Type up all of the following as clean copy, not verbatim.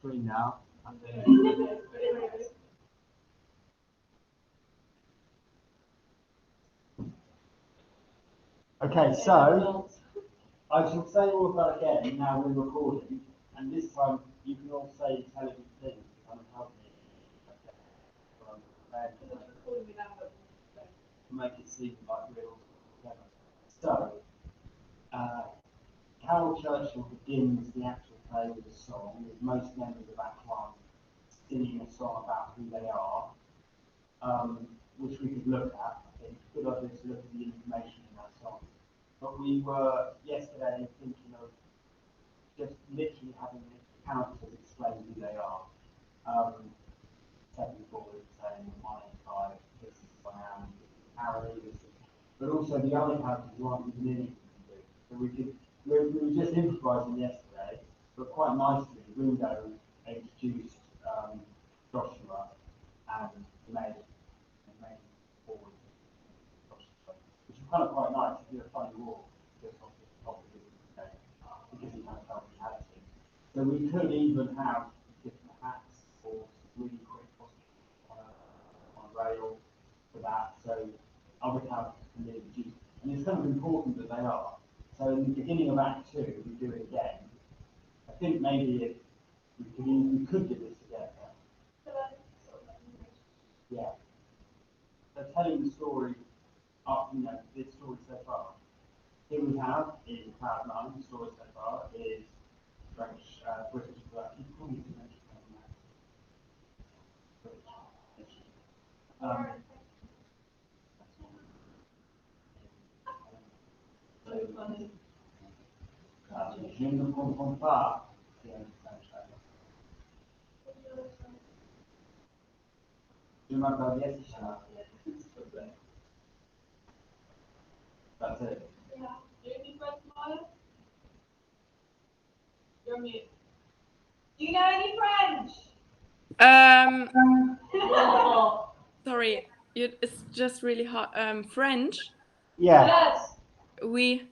Screen now. And then okay, so I shall say all of that again. Now we're recording, and this time you can all say intelligent things to kind of help me. To make it seem like we're all together. So, Carol Churchill begins the actual play with a song, with most members of Act One singing a song about who they are, which we could look at. I think it's a good idea to look at the information in that song. But we were yesterday thinking of just literally having the characters explain who they are. Stepping forward, saying, my name's Clive, this is who I am, this is Harry, this is... But also the other characters who aren't even anything to do. So we were just improvising yesterday, but quite nicely, Ringo introduced Joshua and made forward Joshua, which is kind of quite nice to do a funny walk just off the top of his head, because he kind of felt he had to. So we could even have different hats or really quick on a rail for that. So other characters can be introduced. And it's kind of important that they are. So in the beginning of Act 2, we do it again. I think maybe if we could do this together. Yeah. So telling the story up, this story so far. Here we have in Cloud9, the story so far is French, British, but I keep calling it French. Je ne comprends pas. Je m'appelle Jessica. That's it. Yeah. Do you need French, Maya? You're mute. Do you know any French? Sorry, it's just really hard. French? Yeah. Yes. Oui.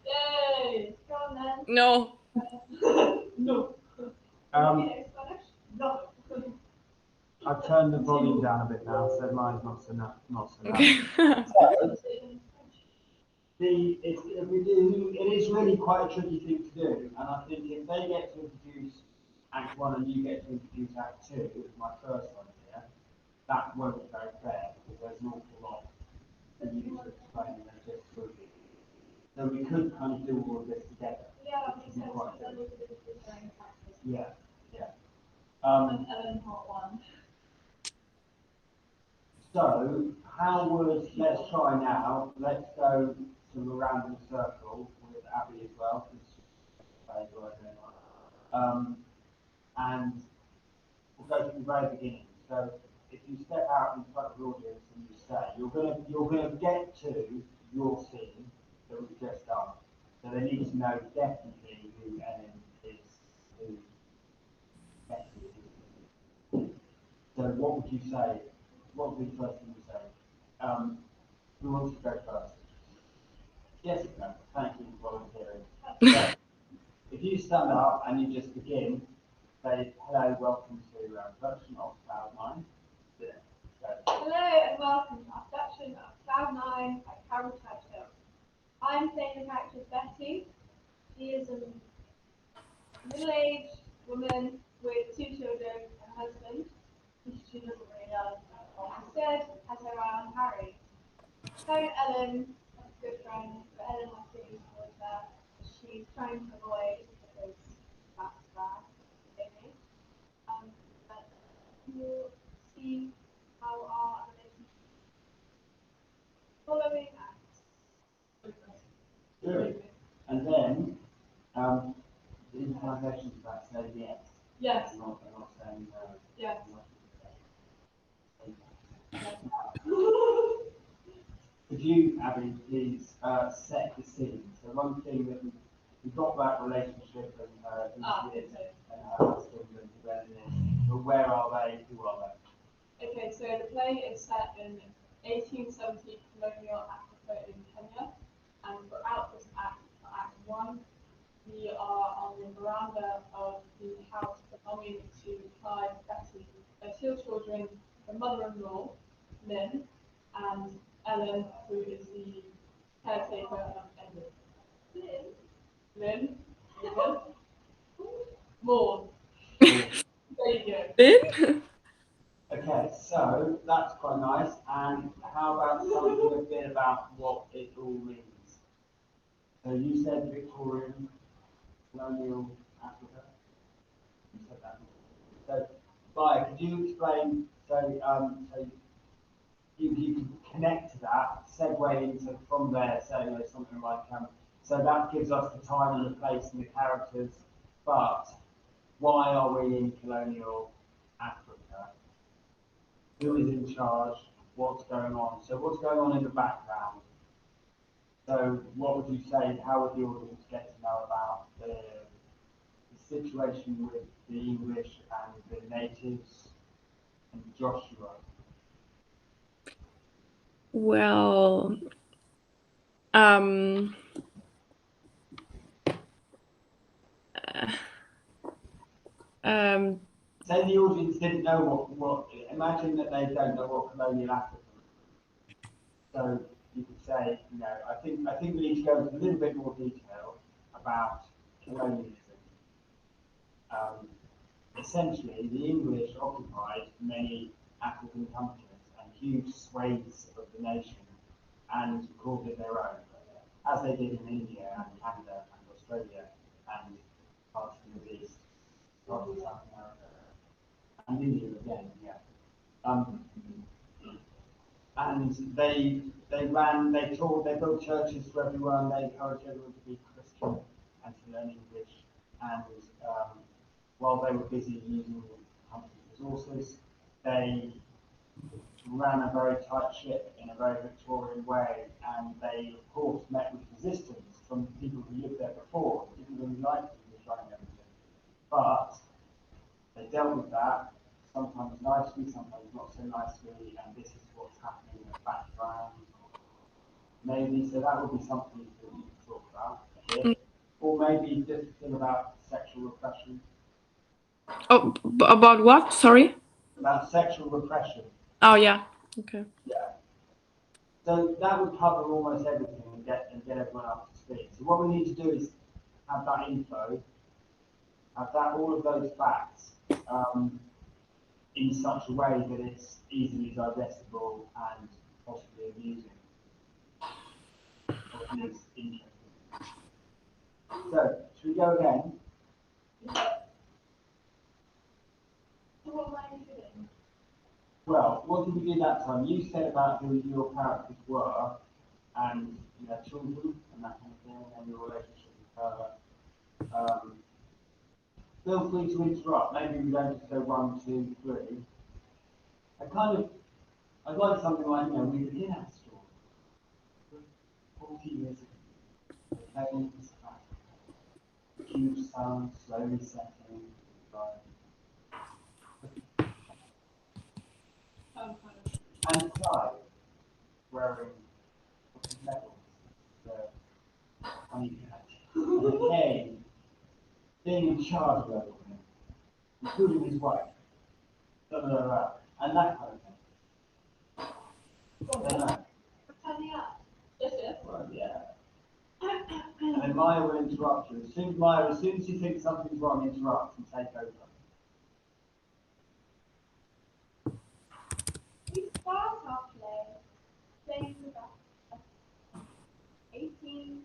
Yay. Go on then. No. No. Um, Spanish? No. I've turned the volume down a bit now, so mine's not so loud. Okay. It is really quite a tricky thing to do, and I think if they get to introduce Act 1 and you get to introduce Act 2, as my first idea, that won't be very fair, because there's an awful lot for you to explain and they just sort of... So we could kind of do all of this together. Yeah, which makes would be sense. quite Because then good. we could do different practice. Yeah, yeah. Ellen Part 1. So, how would, let's try now, let's go to a random circle with Abby as well, and we'll go from the very beginning. So, if you step out in front of the audience and you say, you're gonna get to your scene that we've just done. So they need to know definitely who Ellen is, who Betty is. So what would you say? What would be the first thing you say? Who wants to go first? Jessica, thank you for volunteering. So, if you stand up and you just begin, say, hello, welcome to our production of Cloud9. Hello and welcome to our production of Cloud9 by Carol Churchill. I'm playing the character Betty. She is a middle-aged woman with 2 children and a husband, which she doesn't really know. Instead, has her eye on Harry. So Ellen, a good friend, but Ellen has feelings towards her. She's trying to avoid because that's bad, maybe. But you'll see how our relationship following acts. Good. And then, the improvisation of that say yes. Yes. I'm not saying no. Yes. Could you, Abby, please set the scene? So one thing that we've got that relationship and who she is and her husband and who Ellen is, but where are they? Who are they? Okay, so the play is set in 1870 colonial Africa in Kenya, and throughout this act, for Act 1, we are on the veranda of the house that Tommy to Clive, Betty, their two children, their mother-in-law, Lynn, and Ellen, who is the caretaker of Edward. Lynn? Maud. There you go. Lynn? Okay, so that's quite nice. And how about something a bit about what it all means? So you said Victorian, colonial Africa. You said that. So, Maya, could you explain? So you can connect to that, segue into from there, say something like so that gives us the time and the place and the characters. But why are we in colonial Africa? Who is in charge? What's going on? So what's going on in the background? So what would you say? How would the audience get to know about the situation with the English and the natives and Joshua? Well, um, um, Say the audience didn't know what imagine that they don't know what colonial Africa is. So you could say, I think we need to go into a little bit more detail about colonialism. Essentially, the English occupied many African countries and huge swathes of the nation and called it their own, as they did in India and Canada and Australia and parts of the Middle East, parts of South America, and India again, yeah. And they built churches for everyone, they encouraged everyone to be Christian and to learn English, and while they were busy using the country's resources, they ran a very tight ship in a very Victorian way, and they, of course, met with resistance from people who lived there before, didn't really like English running everything. But they dealt with that, sometimes nicely, sometimes not so nicely, and this is what's happening in the background. Maybe, so that would be something that you could talk about a bit. Or maybe just a thing about sexual repression. oh, about what? Sorry? About sexual repression. Oh, yeah. Okay. Yeah. So that would cover almost everything and get everyone up to speed. So what we need to do is have that info, have that all of those facts in such a way that it's easily digestible and possibly amusing. Or at least interesting. So, should we go again? So what am I doing? Well, what did we do that time? You said about who your characters were, and children and that kind of thing, and your relationship with her. Feel free to interrupt. Maybe we don't just go 1, 2, 3. I'd like something like we begin our story 40 years ago. The plains of Africa, huge sun slowly setting. And Clive wearing medals, the honey cat, and the cane, being in charge of everything, including his wife, and that kind of thing. I don't know. Turn me up. Just it. Well, yeah. And then Maya will interrupt you. As soon as you think something's wrong, interrupt and take over. We start our playing with us 1870s.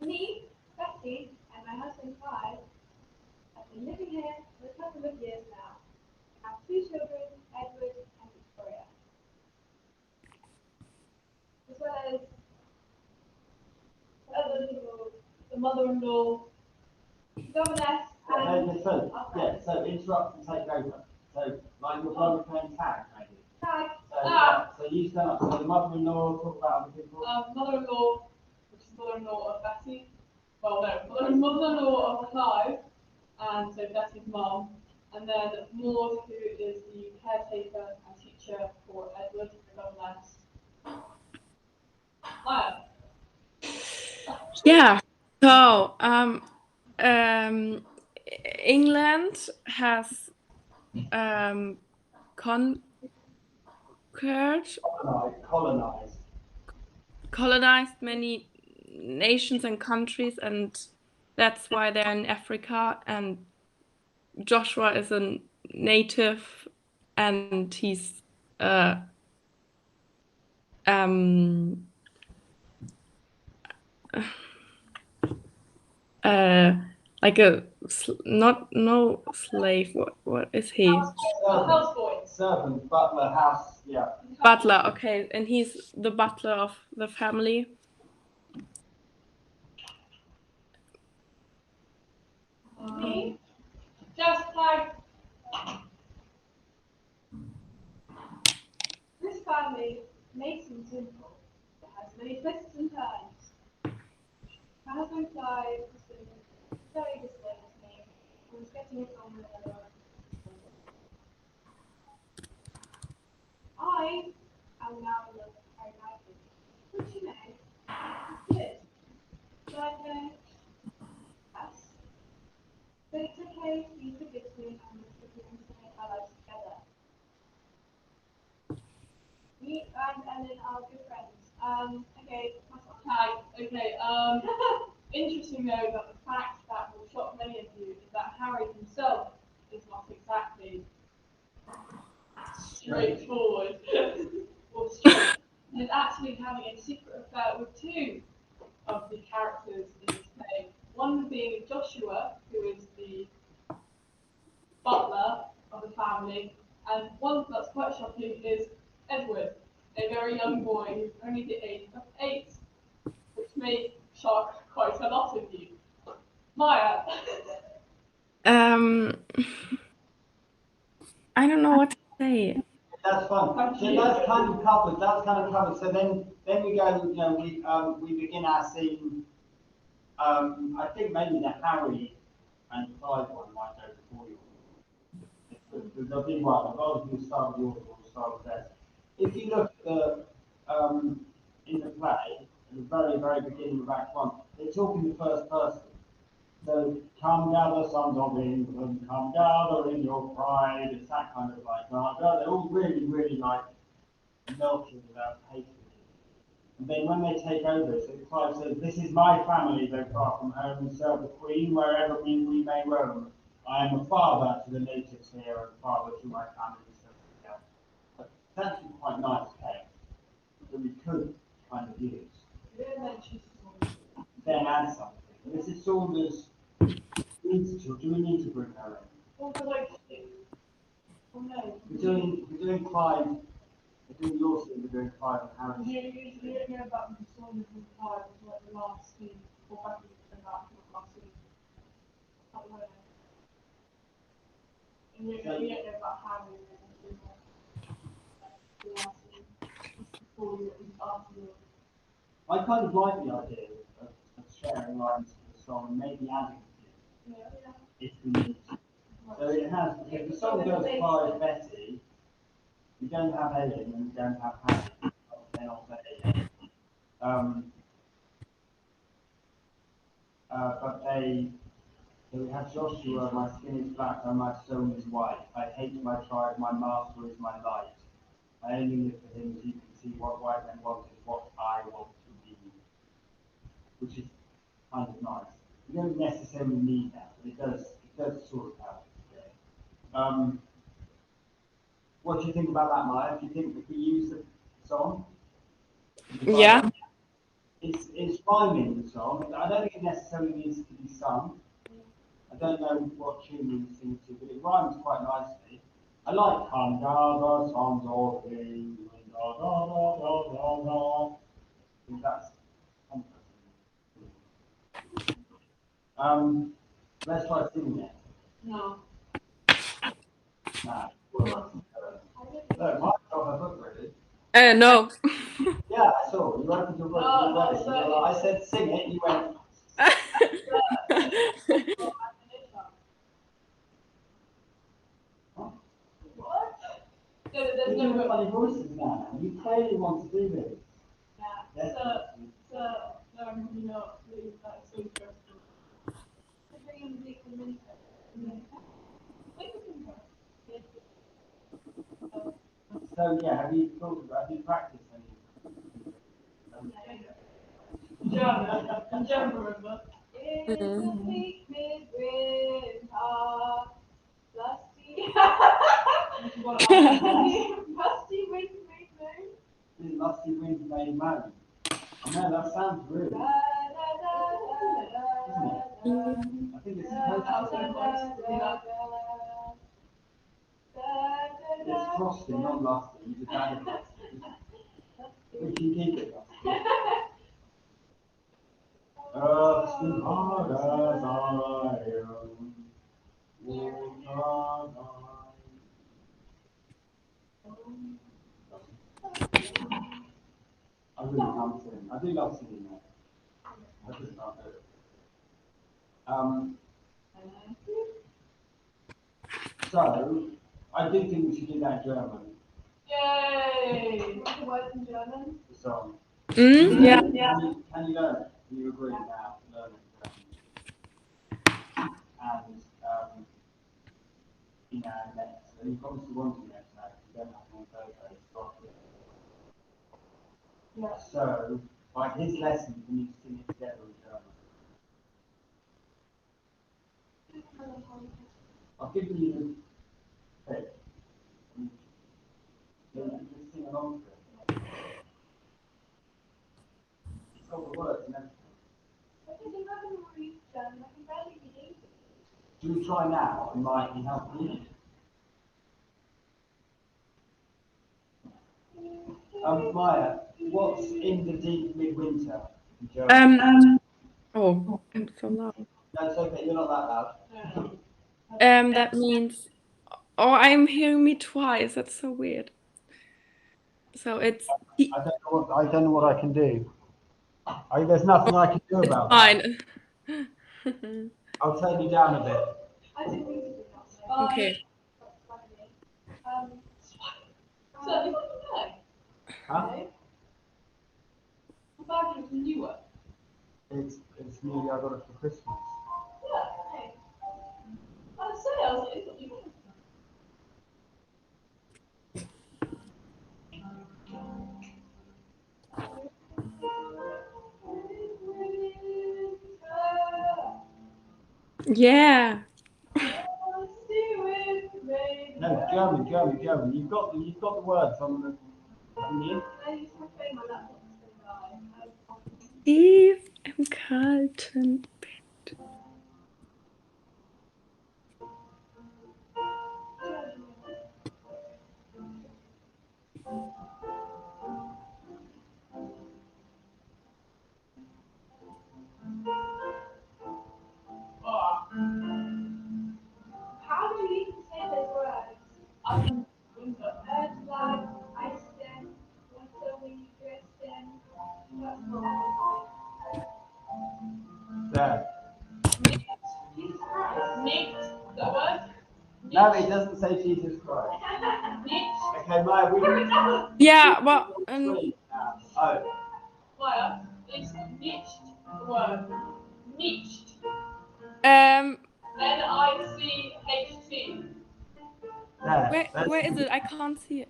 Me, Betty, and my husband Clive have been living here for a couple of years now. We have two children, Edward and Victoria, as well as the mother-in-law, governess, and So interrupt and take over. So, like your brother playing tag, maybe. tag. So you stand up. So the mother-in-law talk about other people. Mother-in-law, which is mother-in-law of Betty. Well, no, mother-in-law of Clive, and so Betty's mum. And then Maud, who is the caretaker and teacher for Edward, the governess. Maya. Yeah. So, England has conquered, colonized many nations and countries, and that's why they're in Africa. And Joshua is a native, and he's like a no slave. What is he? Servant, butler, house, yeah. Butler. Okay, and he's the butler of the family. Me, just like this family may seem simple, it has many twists and turns. My husband Clive has been very distant to me. I was getting it on with another. I am now in love with Harry Knightley, which you know is good. But yes. But it's okay, you forgive me and we're going to make our lives together. Me and Ellen are good friends. Okay, Hi, okay, interesting though that the fact that will shock many of you is that Harry himself is not exactly straightforward or straight. He's actually having a secret affair with two of the characters in this play. One being Joshua, who is the butler of the family, and one that's quite shocking is Edward, a very young boy who's only the age of 8, which may shock quite a lot of you. Maya. I don't know what to say. That's fine. So that's kind of covered. So then we go, you know, we begin our scene. I think maybe the Harry and Clive one might go before you. There'll be one. As long as you start with yours, we'll start with theirs. If you look at the in the play, at the very, very beginning of Act 1, they talk in the first person. So, come gather, sons of England, come gather in your pride. It's that kind of like, they're all really, really like melting without hatred. And then when they take over, so Clive says, this is my family, though far from home, and serve the Queen wherever we may roam. I am a father to the natives here, and father to my family. So, yeah. But it's actually quite nice text that we could kind of use. Then add something. Mrs. Saunders. Do we need to bring her in? What would I do? Oh no. We're doing Clive. We're doing your scene. We're doing Clive and Harry. You don't know about the song of the Clive, like the last scene, or back in that last scene. I don't know. And you don't know about Harry and the last scene. It's before you, it's after you. I kind of like the idea of sharing lines to the song and maybe adding a few if we need to. So it has, if the song goes Clive, Betty, we don't have Ellen and we don't have Harry. They're not there. But so we have Joshua, my skin is black and my stone is white. I hate my tribe, my master is my light. I only live for him, as you can see, what white men want is what I want to be. Which is kind of nice. You don't necessarily need that, but it does sort of help. Okay. What do you think about that, Maya? Do you think if we use the song? Yeah. It's rhyming, the song. I don't think it necessarily needs to be sung. I don't know what tune we sing to, but it rhymes quite nicely. I like come gather, sons of England, da da da da da da. I think that's comforting. Let's try singing it. No. Nah. Look, Mike's got her book ready. No. Yeah, I saw. You opened your book. I said sing it, you went. What? You're doing funny voices now. You clearly want to do this. Yeah. So, no, I'm really not. Really, that's so stressful. spring and bleak and winter. So yeah, have you practiced any? German, remember? It's a bleak midwinter, lusty, musty wind made moon. This lusty wind made moan. I know that sounds really. Da, da, da, da, I think it's supposed to be. It's frosty, not lusty. You just added lusty. We can keep it lusty. Earth's as hard as I am. I really can't sing. I do love singing though. I just can't do it. So, I do think we should do that German, Yay! What's the word in German? the song. Yeah. Can you learn it? Do you agree now to learn it? And, next, and you obviously want to next now, because you don't have one Thursday, Yeah. so, by his lesson, we need to sing it together in German. I'll give you the pick. You just sing along to it. It's got the words and everything. Because you haven't read German, I can barely read English. Do we try now? It might be helpful. Maya, what's in the deep midwinter in German? Oh, I'm so loud. That's okay, you're not that loud. That means, oh, I'm hearing me twice. That's so weird. So it's I don't know what I can do. There's nothing I can do about that. fine. I'll turn you down a bit. I didn't read it. Okay. So, you got the bag? Huh? The bag is newer. It's nearly I got it for Christmas. Yeah. I'd say I was like, it's not you. Yeah. No, German. You've got the words on the. Haven't you? Tief im kalten Bett. How do you even say those words? Earth, life, ice, then, water, when you dress, then. That's what There. Jesus Christ. Nicht, the word? No, it doesn't say Jesus Christ. Nicht. Okay, Maya, we Here it does. Yeah, well, Oh, Maya, it's nicht the word. Nicht. um, N-I-C-H-T. there. where is it? I can't see it.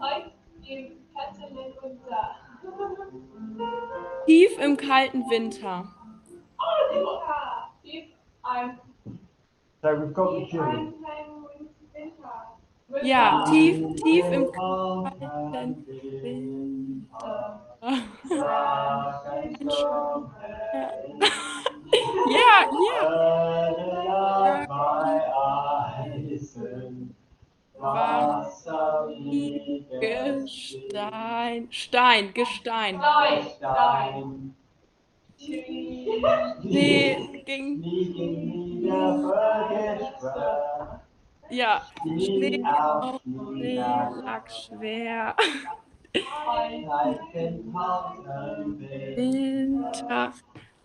Type in Kettelen und da. Tief im kalten Winter. Oh, they got that. If I'm So we've got the I'm tune. playing winter. Ja, tief im kalten kalten Winter. Ja. Gestein. Gestein. Nee, ging. Ja, Schnee auf See lag schwer. Winter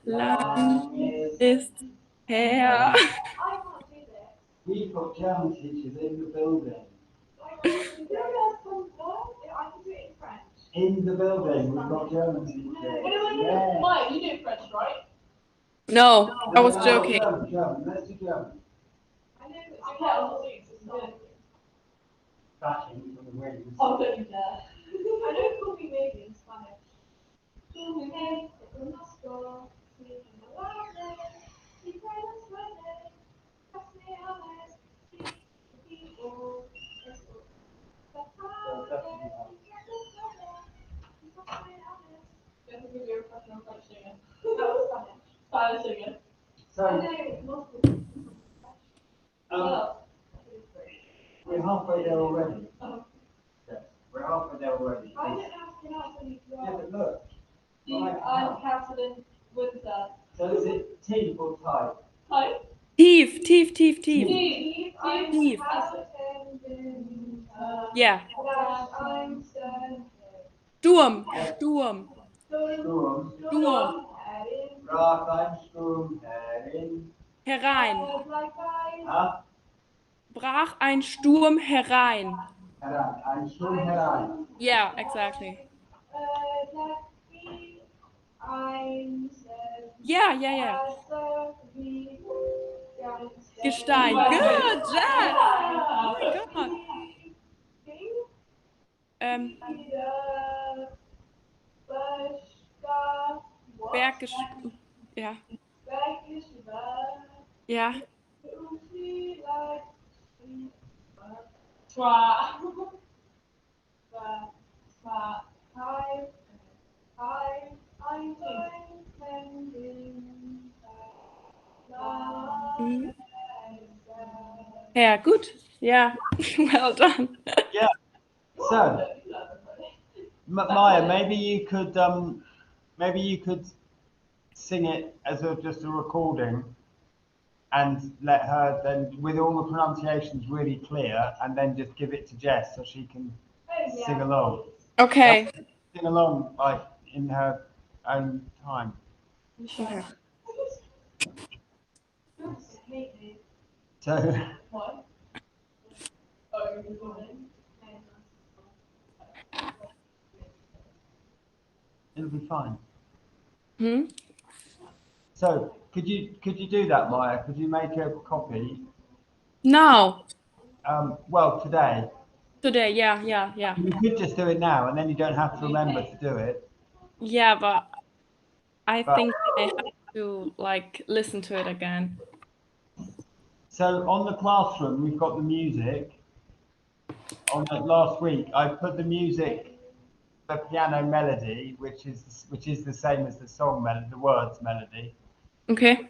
lang ist her. I can't do this. We've got German teachers in the building. I can do it in French. In the building, we've got German teachers. Wait, Yeah. Maya, you know French, right? No, I was No, joking. German. Let's do German. I know it's Okay, I'll do it. Bashing from the wings. Oh, don't you dare. I know it could be maybe in Spanish. Okay, con nuestro, sí, con la guardia, y con los sueños, casi amas, sí, contigo, eso. You have to give your professional French singer. That was Spanish. Spanish singer. I So, know it must be. we're halfway there already. Oh. Yes, we're halfway there already. I don't know how to pronounce any Yeah, words. but look. Steve and Catalin Winter. So is it T or tie? Hi. Tief, tief, tief, tief. Steve. Steve. Yeah. Sturm, Sturm, Sturm. Sturm. Brach ein Sturm herein. Herein. Ah, Brach ein Sturm herein. herein. Ein Sturm herein. Yeah, exactly. Yeah, yeah, yeah. Gestein. Good job. Oh my God. Bergisch. Ja. Ja. Mhm. Yeah, good. Yeah. Well done. So, Maya, maybe you could sing it as just a recording and let her then, with all the pronunciations really clear, and then just give it to Jess so she can sing along. Okay. Sing along like in her own time. Okay. So, What? Oh, you're recording? it'll be fine. Hmm? So, could you do that, Maya? Could you make a copy? Now. Well, today. Today, yeah, yeah, yeah. You could just do it now, and then you don't have to remember to do it. Yeah, but I But- think I have to like listen to it again. So on the classroom, we've got the music. On the last week, I put the music, the piano melody, which is the same as the song melody, the words melody. Okay.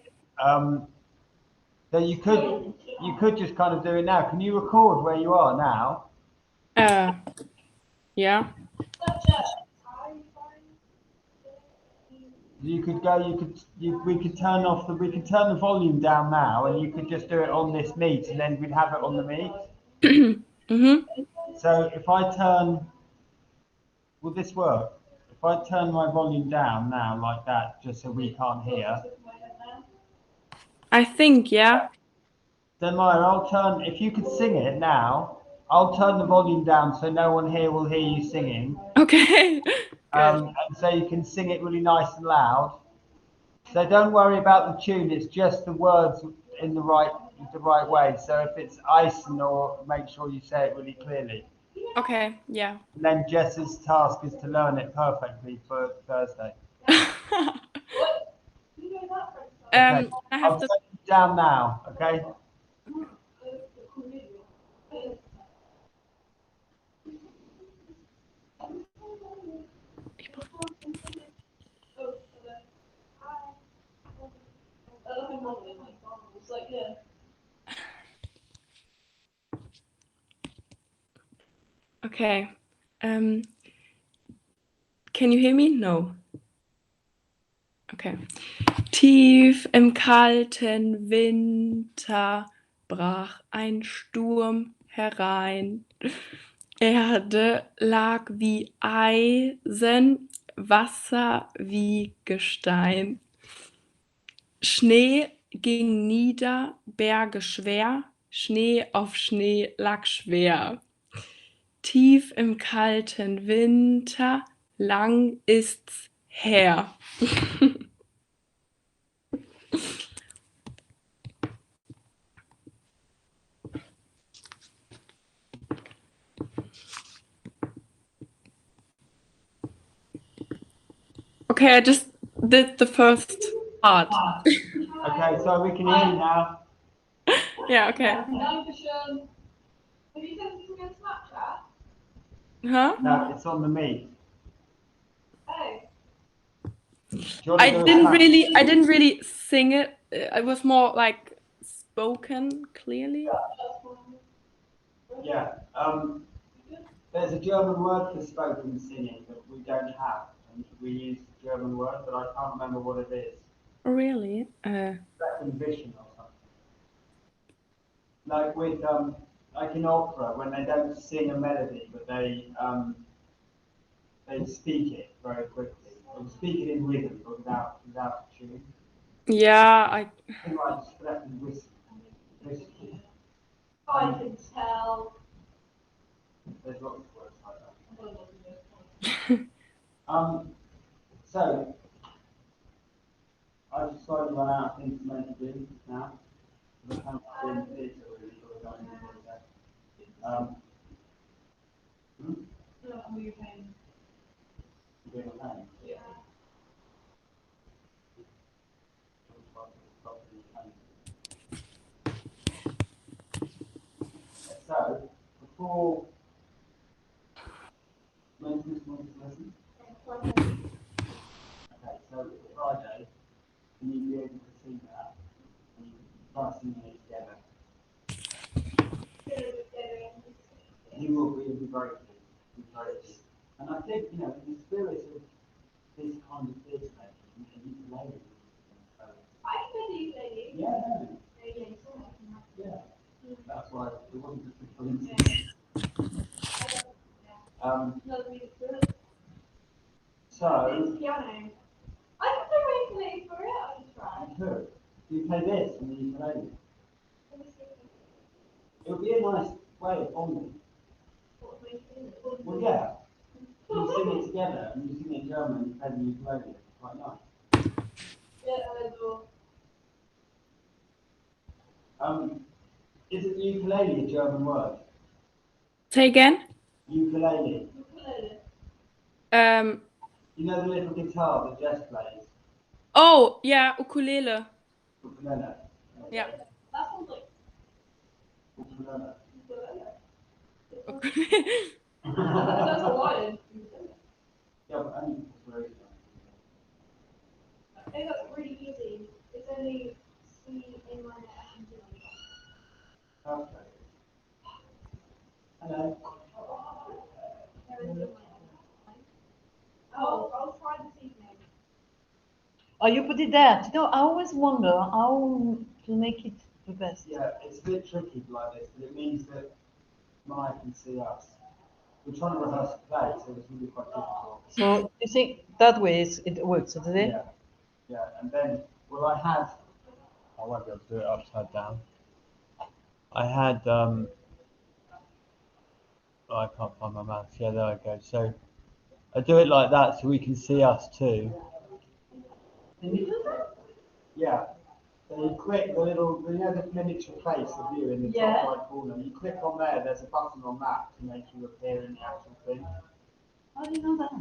So you could just kind of do it now. Can you record where you are now? Yeah. You could go. We could turn the volume down now, and you could just do it on this meet, and then we'd have it on the meet. Mm-hmm. So if I turn, will this work? If I turn my volume down now like that, just so we can't hear, I think, yeah. then Maya, if you could sing it now, I'll turn the volume down so no one here will hear you singing. Okay. Good. And so you can sing it really nice and loud. So don't worry about the tune, it's just the words in the right way. So if it's or make sure you say it really clearly. Okay, yeah. And then Jess's task is to learn it perfectly for Thursday. I have I'll to. set you down now, okay? Okay. Can you hear me? No. Okay. Tief im kalten Winter brach ein Sturm herein. Erde lag wie Eisen, Wasser wie Gestein. Schnee ging nieder, Berge schwer, Schnee auf Schnee lag schwer. Tief im kalten Winter, lang ist's her. Okay, I just did the first part. Okay, so we can hear you now. Yeah, okay. Dankeschön. Have you sent it to me on Snapchat? Huh? No, it's on the Meet. Oh. Do you want to do a snap? I didn't really sing it. It was more like spoken clearly. Yeah. There's a German word for spoken singing that we don't have, and we use the German word, but I can't remember what it is. Really? Vision or something. Like with like in opera, when they don't sing a melody, but they speak it very quickly. They speak it in rhythm, but without a tune. Yeah, Something like Sprechen Wissen. I can tell. There's lots of words like that. So I've decided run out of things to make it do now. I can't do in the theatre really, but we're going to do that. You're paying. You're doing okay? Yeah. So, before maintenance lesson, okay, so Friday, can you be able to see that? And you can start singing it together. You will be very keen. And I think, in the spirit of this kind of theatre making, you can ukulele. I can do ukulele. Yeah. That's why it wasn't just a coincidence. So, Piano. I can play my ukulele for it. I can try. you could. You play this and the ukulele. It would be a nice way of bonding. Well, yeah. You sing it together and you sing it in German and you play the ukulele. It's quite nice. Is it ukulele a German word? say again. Ukulele. You know the little guitar that Jess plays? Oh, yeah, ukulele. Ukulele. Yeah. That sounds like Ukulele. That's Hawaiian. Yeah, but only for very I think that's really easy. It's only C, A minor, and D. Okay. Hello. I'll try this evening. Oh, you put it there. You know, I always wonder how to make it the best. Yeah, it's a bit tricky like this, but it means that Maya can see us. We're trying to rehearse the play, so it's really quite difficult. So you think that way it works, doesn't it? Yeah, yeah, and then, well, I won't be able to do it upside down. I had, oh, I can't find my mouse. Yeah, there I go. So I do it like that so we can see us too. Yeah. So you click the little, the miniature place of you in the top right corner. You click on there, there's a button on that to make you appear in the actual thing. How do you know that?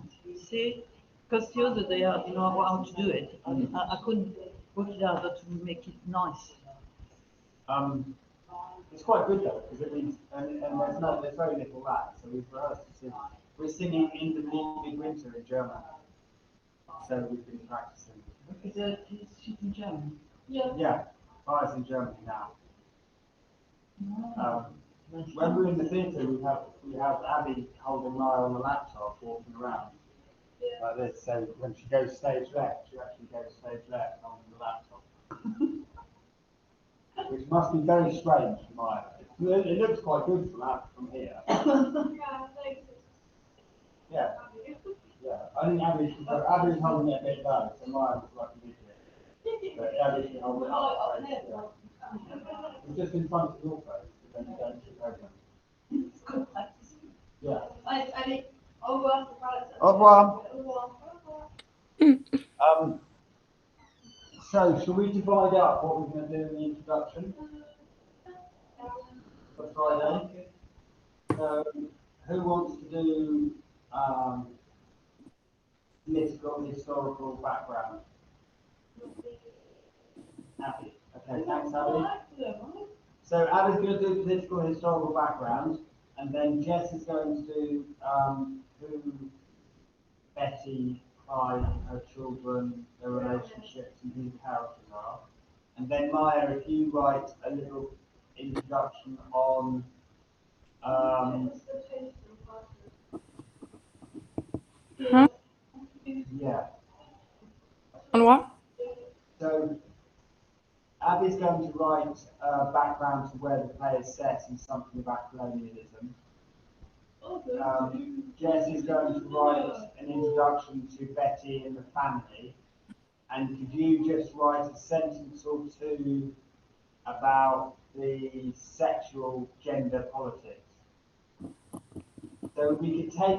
See, because the other day I didn't know how to do it. I couldn't work it out how to make it nice. It's quite good though, because it means, and there's very little lag, so we've rehearsed to sing. We're singing In the Big Winter in German. So we've been practicing. Is it in German? Yeah, it's in Germany now. When we're in the theatre, we have Abby holding Maya on the laptop, walking around like this. So when she goes stage left, she actually goes stage left on the laptop, which must be very strange for Maya. It looks quite good from here. Yeah, yeah. I think Abby's holding it a bit low, so Maya looks like an idiot. But Abby can hold it up. It's just in front of your face, but then you don't keep open. Yeah. Au revoir. So, shall we divide up what we're going to do in the introduction for Friday? So, who wants to do political, historical background? Abby. Okay, thanks, Abby. So Abby's going to do political and historical background, and then Jess is going to do who Betty, Clyde, her children, their relationships, and who the characters are. And then Maya, if you write a little introduction on Huh? yeah. On what? So Abby's going to write background to where the play is set and something about colonialism. Jess is going to write an introduction to Betty and the family. And could you just write a sentence or two about the sexual gender politics? So we could take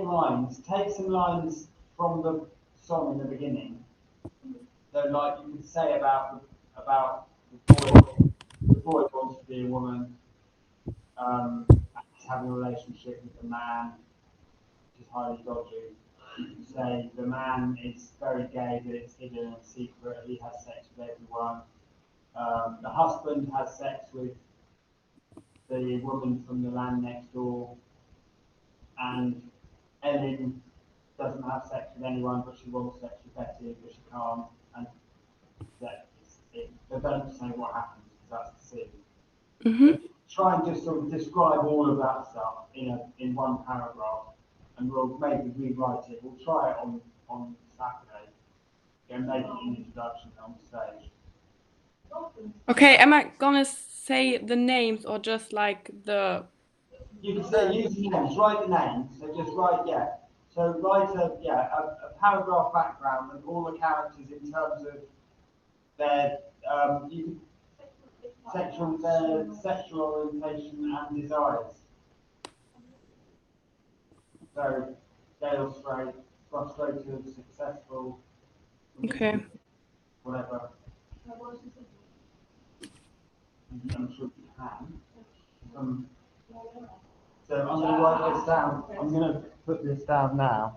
some lines from the song in the beginning. So like you could say about the boy wants to be a woman, having a relationship with the man, which is highly dodgy. You could say the man is very gay, but it's hidden and secret. He has sex with everyone. The husband has sex with the woman from the land next door, and Ellen doesn't have sex with anyone, but she wants sex with Betty, but she can't. And they don't say what happens because that's the scene. Mm-hmm. Try and just sort of describe all of that stuff in one paragraph, and we'll maybe rewrite it. We'll try it on Saturday and make it an introduction on stage. Okay, am I gonna say the names or just like the? You can say use the names, write the names. So just write So write a paragraph background and all the characters in terms of their sexual orientation and desires. So Gale straight, frustrated, successful. Okay. Whatever. I'm sure you can. So I'm going to write this down. I'm going to put this down now.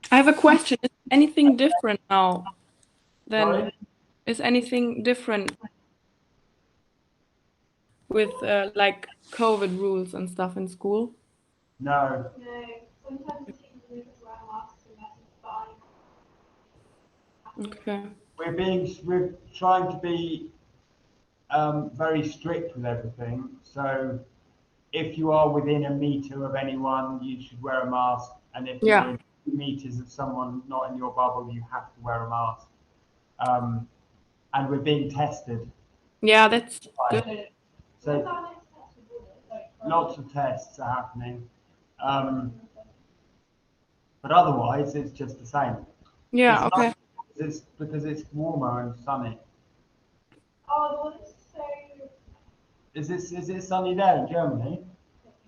I have a question. Is anything different now than? Sorry? Is anything different with like COVID rules and stuff in school? No. No, sometimes the teachers leave us wear masks and that's fine. Okay. We're trying to be very strict with everything. So if you are within a meter of anyone, you should wear a mask. And if Yeah. you're 2 meters of someone not in your bubble, you have to wear a mask. And we're being tested. Yeah, that's good. So lots of tests are happening. But otherwise, it's just the same. Yeah, It's okay. It's because it's warmer and sunny. Oh, the one is so. Is it sunny there in Germany?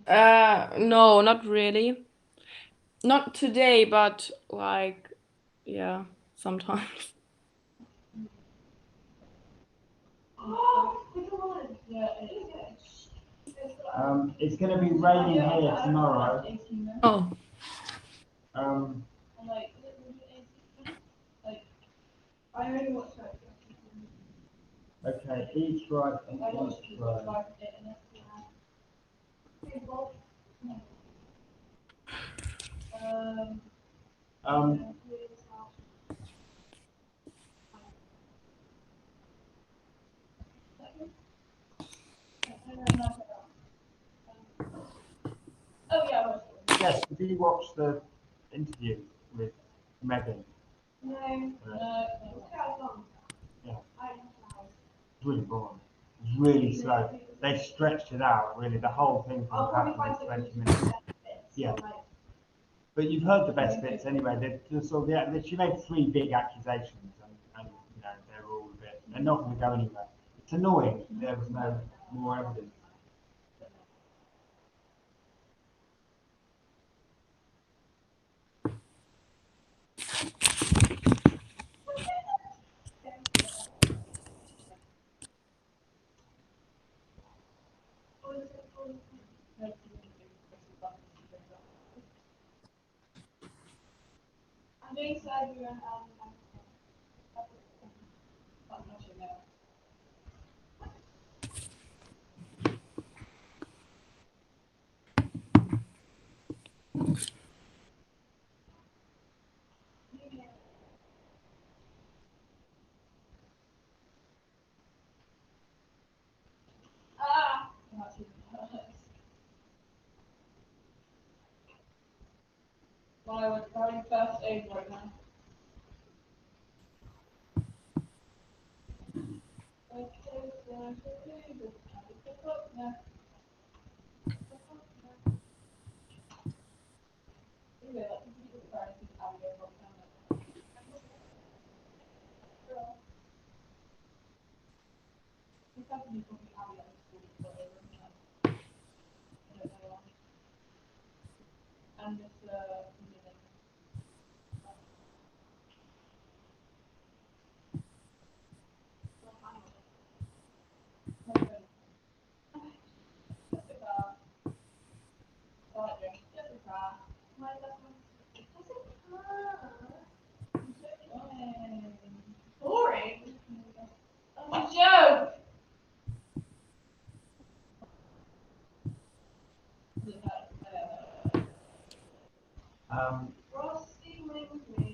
No, not really. Not today, but like, yeah, sometimes. Oh, the one. Yeah, it is. It's going to be raining here tomorrow. Oh, Like, I only watched that. Okay, each right and I watched each it right. like it and oh yeah, I watched it. Yes, did you watch the interview with Megan? No, it's quite long. Yeah. I don't know. It's really boring. It's really slow. They stretched it out, really. The whole thing could I'll have probably happened in find 20 it minutes. Yeah. But you've heard the best bits anyway. She made 3 big accusations, and they're all a bit. They're not going to go anywhere. It's annoying. There was no more evidence. everyone That's not your name. Ah! That's your name. Well, I would probably first aid right now. And it's Boring. That's a joke. Frosty with me.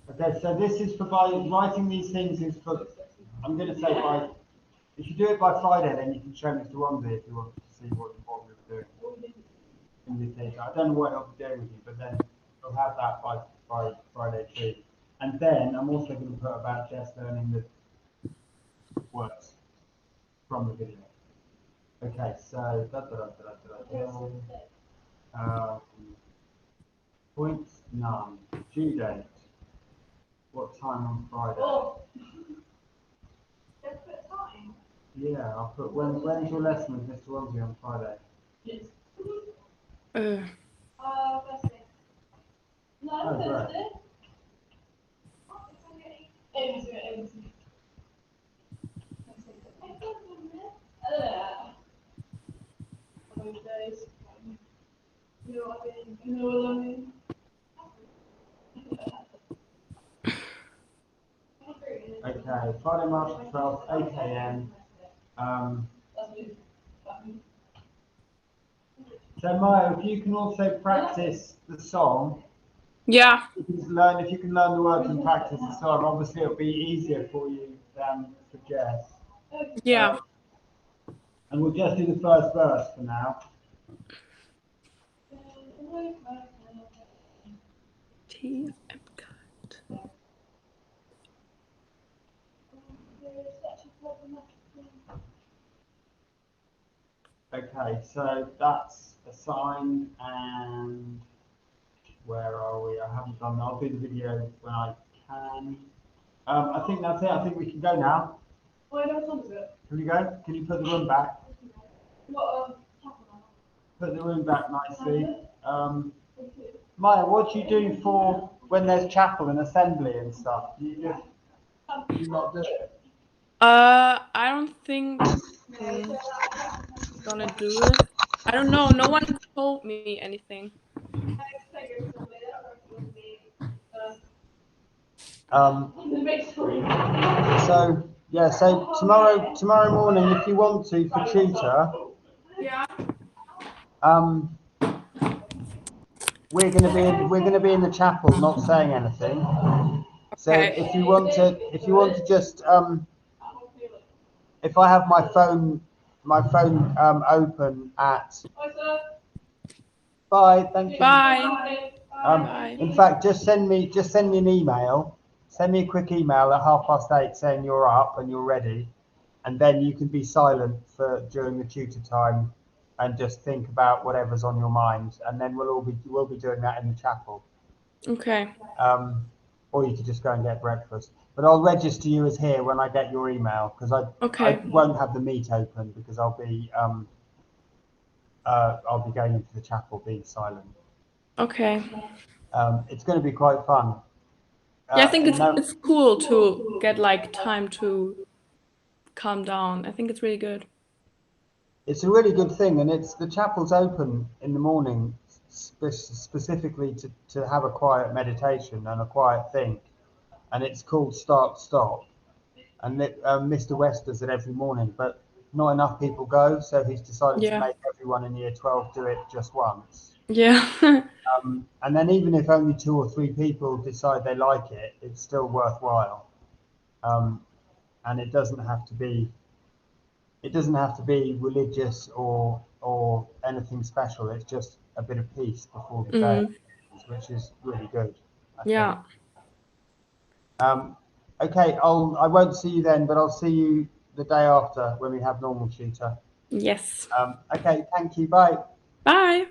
Okay, so this is for writing these things is for, I'm going to say if you do it by Friday, then you can show Mr. Womsey if you want to see what we were doing in this data. I don't know what he'll be doing with you, but then we'll have that by Friday too. And then I'm also going to put about Jess learning the words from the video. Okay, so point 9, due date. What time on Friday? Oh. Just put time. Yeah, I'll put when's your lesson with Mr. Womsey on Friday? Yes. Thursday. No, Oh, great. Thursday. Oh, it's only 8. Those days. You know what I mean? You know what I mean? Okay, Friday, March the 12th, 8 a.m. That's me. So Maya, if you can also practice the song, Yeah. if you can learn the words and practice the song, obviously it'll be easier for you than for Jess. Yeah. And we'll just do the first verse for now. T. Okay, so that's assigned, and where are we? I haven't done that. I'll do the video when I can. I think that's it. I think we can go now. Oh, I know songs it. Can we go? Can you put the room back? What, Put the room back nicely. Maya, what do you do for when there's chapel and assembly and stuff? Do you not do it? I don't think I'm gonna do it. I don't know. No one told me anything. So yeah, so tomorrow morning, if you want to for tutor, Yeah. we're gonna be in the chapel, not saying anything. So Okay. if you want to just if I have my phone open at. Bye. Thank you. Bye. Bye. In fact, just send me an email. Send me a quick email at 8:30 saying you're up and you're ready, and then you can be silent during the tutor time, and just think about whatever's on your mind, and then we'll be doing that in the chapel. Okay. Or you could just go and get breakfast. But I'll register you as here when I get your email, because I won't have the meet open because I'll be going into the chapel being silent. Okay. It's going to be quite fun. Yeah, I think it's cool to get like time to calm down. I think it's really good. It's a really good thing, and the chapel's open in the morning specifically to have a quiet meditation and a quiet think, and it's called Start Stop. And Mr. West does it every morning, but not enough people go, so he's decided to Yeah. make everyone in year 12 do it just once. Yeah. And then even if only 2 or 3 people decide they like it, it's still worthwhile. And it doesn't have to be religious or anything special. It's just a bit of peace before the day, which is really good, I Yeah. think. Okay, I won't see you then, but I'll see you the day after when we have normal tutor. Yes. Okay, thank you. Bye. Bye.